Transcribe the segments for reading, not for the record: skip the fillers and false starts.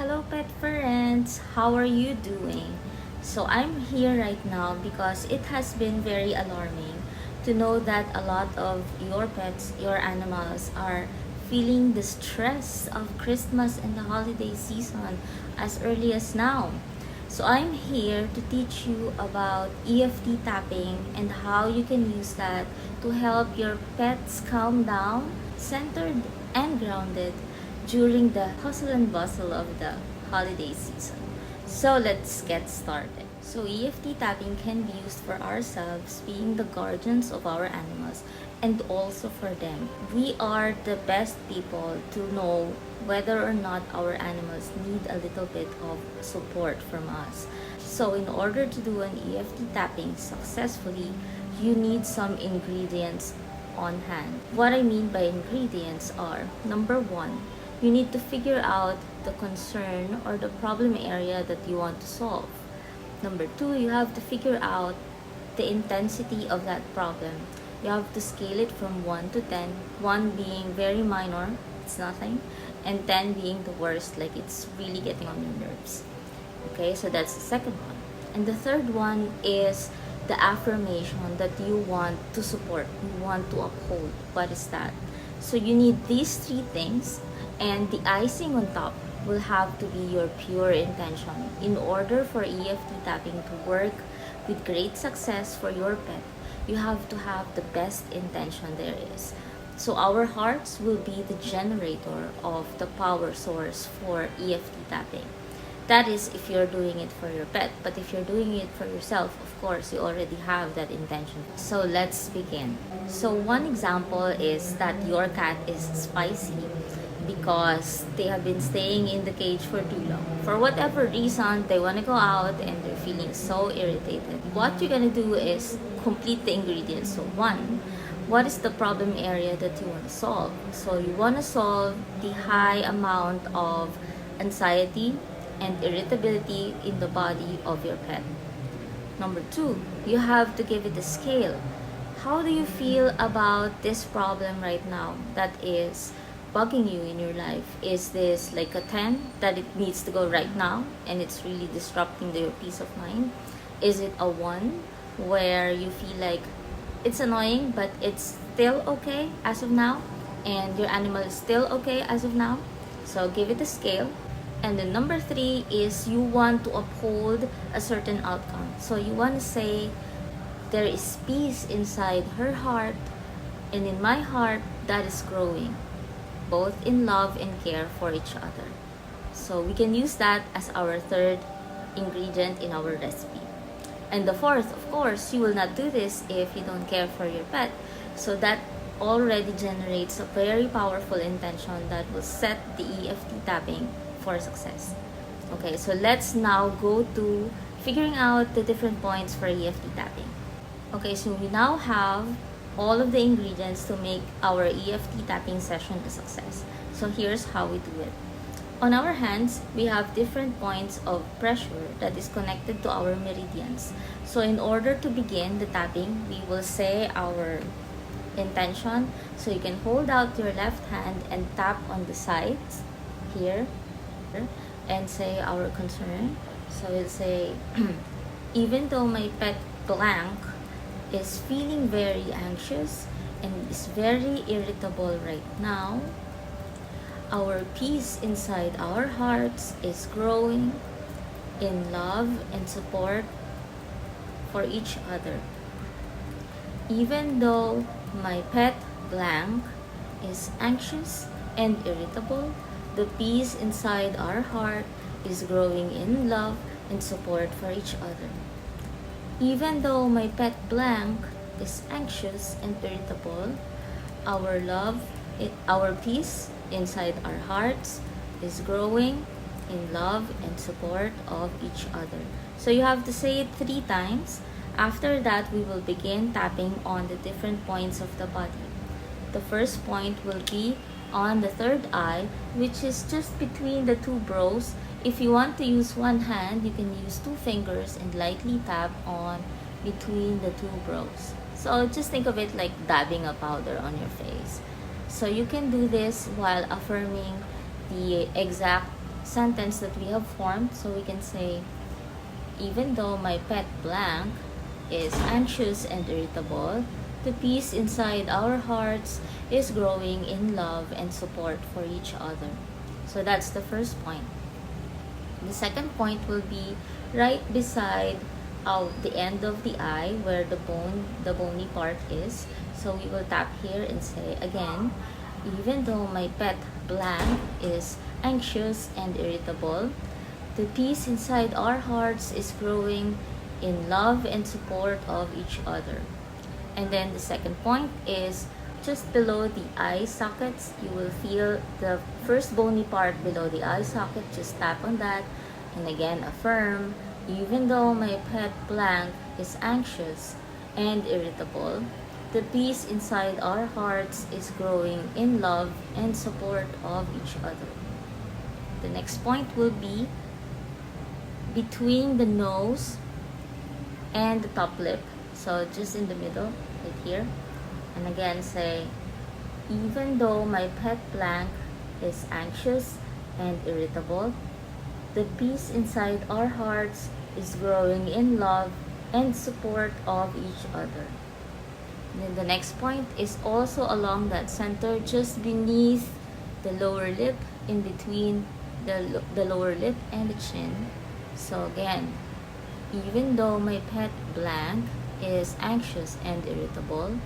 Hello pet friends, how are you doing? So I'm here right now because it has been very alarming to know that a lot of your pets, your animals are feeling the stress of Christmas and the holiday season as early as now. So I'm here to teach you about EFT tapping and how you can use that to help your pets calm down, centered and grounded during the hustle and bustle of the holiday season. So let's get started. So EFT tapping can be used for ourselves, being the guardians of our animals, and also for them. We are the best people to know whether or not our animals need a little bit of support from us. So in order to do an EFT tapping successfully, you need some ingredients on hand. What I mean by ingredients are, number one, you need to figure out the concern or the problem area that you want to solve. Number two, you have to figure out the intensity of that problem. You have to scale it from 1 to 10, 1 being very minor, it's nothing, and 10 being the worst, like it's really getting on your nerves. Okay, so that's the second one. And the third one is the affirmation that you want to support, you want to uphold. What is that? So you need these three things, and the icing on top will have to be your pure intention. In order for EFT tapping to work with great success for your pet, you have to have the best intention there is. So our hearts will be the generator of the power source for EFT tapping. That is if you're doing it for your pet, but if you're doing it for yourself, of course, you already have that intention. So let's begin. So one example is that your cat is spicy because they have been staying in the cage for too long. For whatever reason, they want to go out and they're feeling so irritated. What you're going to do is complete the ingredients. So one, what is the problem area that you want to solve? So you want to solve the high amount of anxiety and irritability in the body of your pet. Number two, you have to give it a scale. How do you feel about this problem right now that is bugging you in your life? Is this like a 10 that it needs to go right now and it's really disrupting your peace of mind? Is it a 1 where you feel like it's annoying but it's still okay as of now and your animal is still okay as of now? So give it a scale. And then number 3 is you want to uphold a certain outcome. So you want to say there is peace inside her heart and in my heart that is growing, both in love and care for each other. So we can use that as our third ingredient in our recipe. And the fourth, of course, you will not do this if you don't care for your pet. So that already generates a very powerful intention that will set the EFT tapping for success. Okay, so let's now go to figuring out the different points for EFT tapping. Okay, so we now have all of the ingredients to make our EFT tapping session a success. So here's how we do it. On our hands, we have different points of pressure that is connected to our meridians. So in order to begin the tapping, we will say our intention. So you can hold out your left hand and tap on the sides here and say our concern. So we'll say, even though my pet blank is feeling very anxious and is very irritable right now, our peace inside our hearts is growing in love and support for each other. Even though my pet blank is anxious and irritable, the peace inside our heart is growing in love and support for each other. Even though my pet blank is anxious and irritable, our love, our peace inside our hearts is growing in love and support of each other. So you have to say it 3 times. After that, we will begin tapping on the different points of the body. The first point will be on the third eye, which is just between the 2 brows. If you want to use one hand, you can use 2 fingers and lightly tap on between the 2 brows. So just think of it like dabbing a powder on your face. So you can do this while affirming the exact sentence that we have formed. So we can say, even though my pet blank is anxious and irritable, the peace inside our hearts is growing in love and support for each other. So that's the first point. The second point will be right beside the end of the eye where the bony part is. So we will tap here and say again, even though my pet blank is anxious and irritable, the peace inside our hearts is growing in love and support of each other. And then the second point is just below the eye sockets. You will feel the first bony part below the eye socket. Just tap on that and again affirm, even though my pet blank is anxious and irritable, the peace inside our hearts is growing in love and support of each other. The next point will be between the nose and the top lip. So just in the middle, right here. And again say, even though my pet blank is anxious and irritable, the peace inside our hearts is growing in love and support of each other. And then the next point is also along that center, just beneath the lower lip, in between the lower lip and the chin. So again, even though my pet blank is anxious and irritable,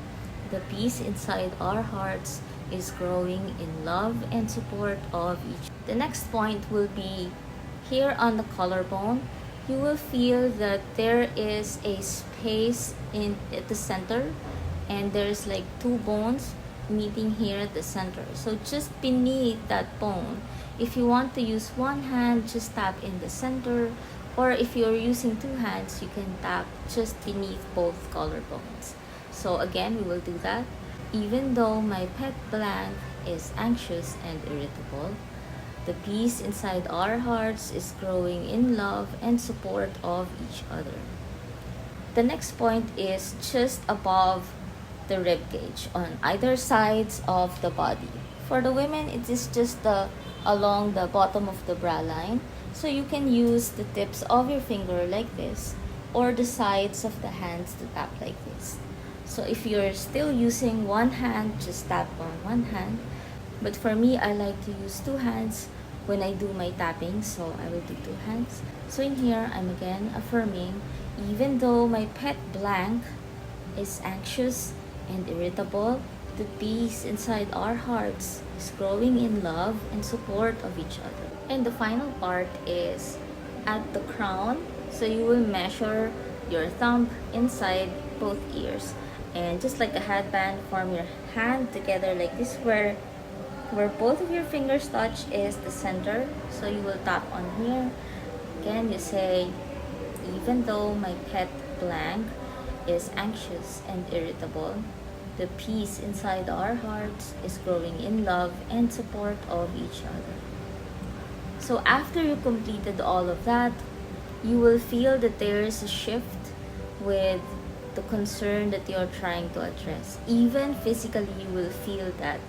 the peace inside our hearts is growing in love and support of each. The next point will be here on the collarbone. You will feel that there is a space at the center, and there's like two bones meeting here at the center. So just beneath that bone, if you want to use one hand, just tap in the center, or if you're using two hands, you can tap just beneath both collarbones. So again, we will do that. Even though my pet blank is anxious and irritable, the peace inside our hearts is growing in love and support of each other. The next point is just above the rib cage on either sides of the body. For the women, it is just along the bottom of the bra line. So you can use the tips of your finger like this, or the sides of the hands to tap like this. So if you're still using one hand, just tap on one hand. But for me, I like to use two hands when I do my tapping, so I will do two hands. So in here, I'm again affirming, even though my pet blank is anxious and irritable, the peace inside our hearts is growing in love and support of each other. And the final part is at the crown. So you will measure your thumb inside both ears, and just like a headband, form your hand together like this, where both of your fingers touch is the center. So you will tap on here. Again, you say, even though my pet blank is anxious and irritable, the peace inside our hearts is growing in love and support of each other. So after you completed all of that, you will feel that there is a shift with the concern that you're trying to address. Even physically, you will feel that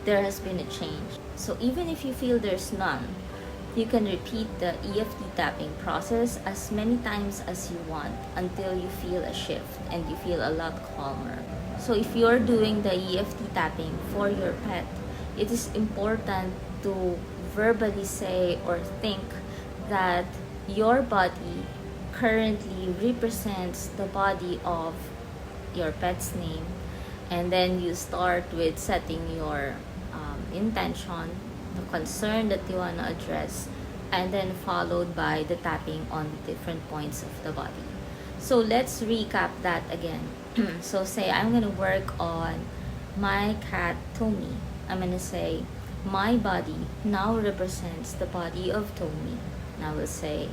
there has been a change. So even if you feel there's none, you can repeat the EFT tapping process as many times as you want until you feel a shift and you feel a lot calmer. So if you're doing the EFT tapping for your pet, it is important to verbally say or think that your body currently represents the body of your pet's name, and then you start with setting your intention, the concern that you want to address, and then followed by the tapping on the different points of the body. So let's recap that again. So say I'm going to work on my cat Tommy. I'm going to say, my body now represents the body of Tommy. And I will say,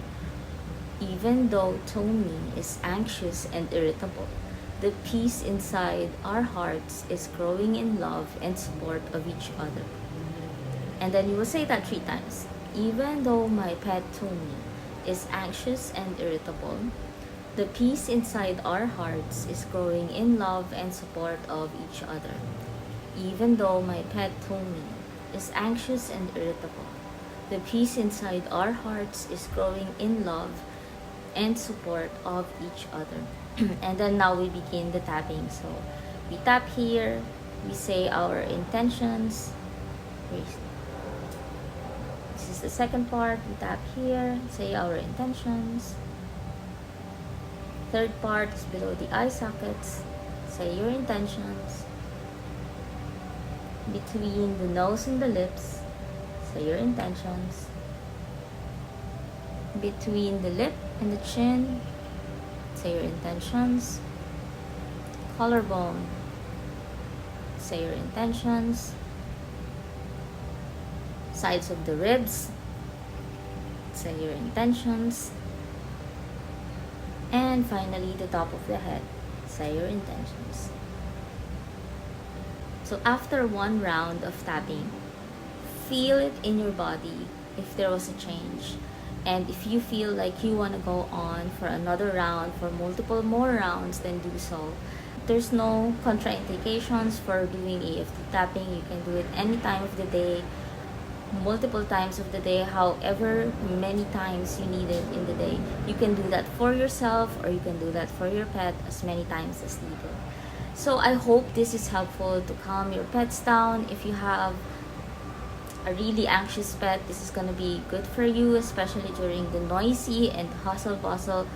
even though Tommy is anxious and irritable, the peace inside our hearts is growing in love and support of each other. And then you will say that 3 times. Even though my pet Tommy is anxious and irritable, the peace inside our hearts is growing in love and support of each other. Even though my pet Tommy is anxious and irritable, the peace inside our hearts is growing in love and support of each other. And then now we begin the tapping. So we tap here, we say our intentions. This is the second part. We tap here, say our intentions. Third part is below the eye sockets. Say your intentions. Between the nose and the lips, say your intentions. Between the lip and the chin, say your intentions. Collarbone, say your intentions. Sides of the ribs, say your intentions. And finally, the top of the head, say your intentions. So after one round of tapping, feel it in your body if there was a change. And if you feel like you want to go on for another round, for multiple more rounds, then do so. There's no contraindications for doing EFT tapping. You can do it any time of the day, multiple times of the day, however many times you need it in the day. You can do that for yourself or you can do that for your pet as many times as needed. So I hope this is helpful to calm your pets down. If you have a really anxious pet, this is going to be good for you, especially during the noisy and hustle bustle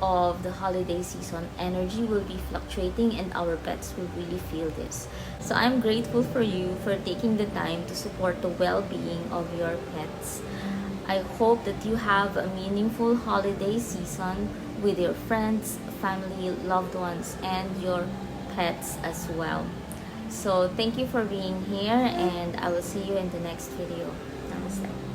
of the holiday season. Energy will be fluctuating and our pets will really feel this. So I'm grateful for you for taking the time to support the well-being of your pets. I hope that you have a meaningful holiday season with your friends, family, loved ones, and your pets as well. So thank you for being here, and I will see you in the next video. Namaste.